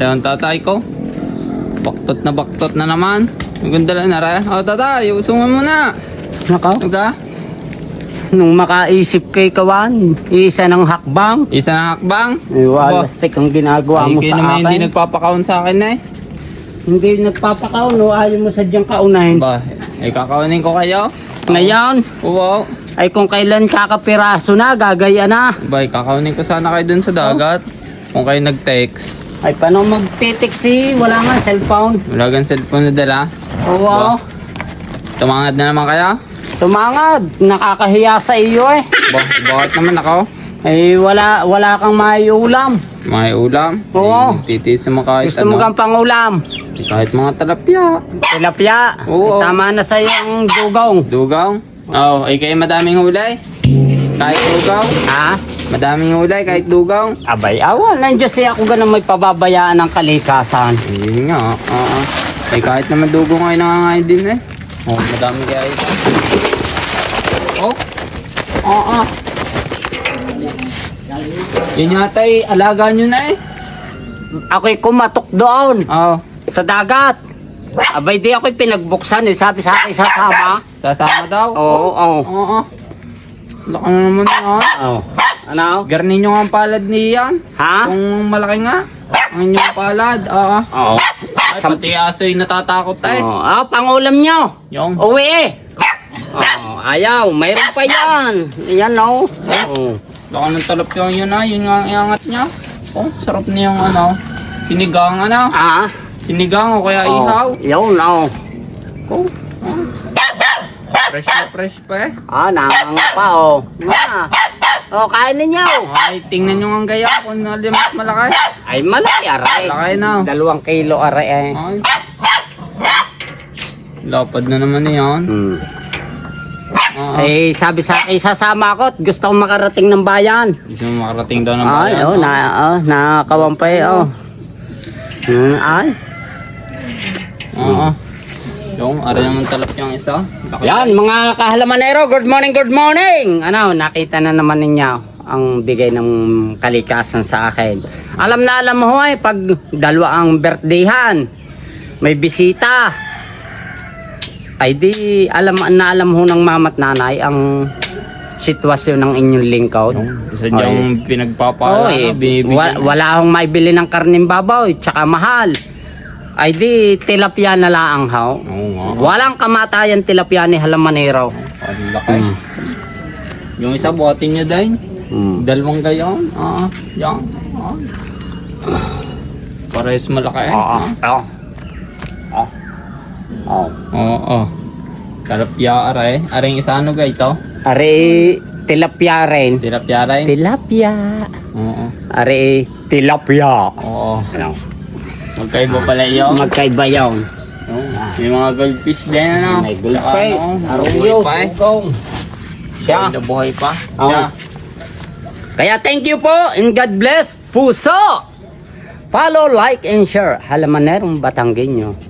Ayan, tatay ko. Baktot na naman. Maganda lang na rin. O, tatay, usungan mo na. Nako, Tuga? nung makaisip kay Kawan, isa ng hakbang. Isa na hakbang. Walastik ang ginagawa Ay, mo kayo sa naman akin. hindi nagpapakaon sa akin eh. Hindi nagpapakaon, no? Ayaw mo sadyang kaunahin. Ba, ay kakaunin ko kayo. Ngayon, Oo. ay kung kailan kakapiraso na, gagaya na. Ba, kakaunin ko sana kayo dun sa dagat. Kung kayo nag-text. Ay, paano magtitiksi? Wala nga, cellphone. Wala kang cellphone na dala. Oo. Tumangad na naman kaya? Tumangad, nakakahiya sa iyo eh. Bakit naman ako? Ay, wala kang maiulam. May ulam? Oo. Titis mo kahit Gusto mo kang pangulam. Kahit mga talapya. Tilapia. Oo. Tama na sa ang dugong. Dugaw? Oo, ay kayo madaming hulay? Kahit dugaw? Ha? Madaming hulay kahit dugaw? Abay, awa. Nandiyan siya ako ganun may pababayaan ng kalikasan. Ayun nga, oo. Ay kahit naman dugaw ngayon nangangain din eh. Oh, madami kaya ito. Oh. Oo. Yun yata eh, alaga nyo na eh. Ako'y kumatok doon Oo. sa dagat. Abay, di ako'y pinagbuksan eh. Sabi sa akin, sasama. Sasama daw? Oo, oo. Oo. Laki na naman yan. Oo. Ano? Garnin nyo nga ang palad niyan. Ha? Kung malaki nga. Ang inyong palad. Oo. Oo. Ay, pati aso'y natatakot eh. Oo. Ah, pangulam nyo. Yung. Uwi eh. Oo, ayaw. Mayroon pa yan. Yan, no? Oo. Laki ng talapyong yun na. Yun nga ang iangat niya. Oh, sarap niyang ano. Sinigang ano. Ah? Sinigang o kaya ihaw. Yun, no? Oh. Oh. Fresh pa eh. Ah, nanganga pa, oh. Na. Oh, kain ninyo. Ay, tingnan nyo ang gaya kung alin mas malaki. Ay, malaki, aray. Malaki na. 2 kilo, aray, eh. Ay. Lapad na naman yan. Eh, sabi sa akin, sasama ako at gusto kong makarating ng bayan. Gusto mo makarating daw ng Ay, bayan. oh, nakakawampay, oh. Ay. Oo. Yung, ari naman talap yung isa. Laki. Yan, mga kahalamanero, good morning, good morning! Ano, nakita na naman ninyo ang bigay ng kalikasan sa akin. Alam na alam mo, eh, pag dalawa ang birthdayhan, may bisita. Ay di, alam ho ng mama't nanay ang sitwasyon ng inyong lingkod. Isa diyang pinagpapala. Oy, Binibigyan. wala akong maibili ng karning babaw, tsaka mahal. Ay di, tilapia na laang haw. Oo nga. Walang kamatayan tilapia ni Halamanero. Ang laki. Yung isa, buhatin nyo din. Dalawang gayon. Oo. Yan. Oo. Parehas malaki. Oo. Talapya aray. Aray isa ano ga ito? Are tilapia rin. Tilapya aray. Tilapia. Oo. Are tilapia. Oo. Magkaiba pala yun. Magkaiba yun. May mga goldfish din ano. May Tsaka, goldfish. ano, Arroyo. buhay pa eh. Siya. Buhay pa. Oo. Siya. Kaya thank you po and God bless. Puso. Follow, like, and share. Halamanerong Batanggenyo.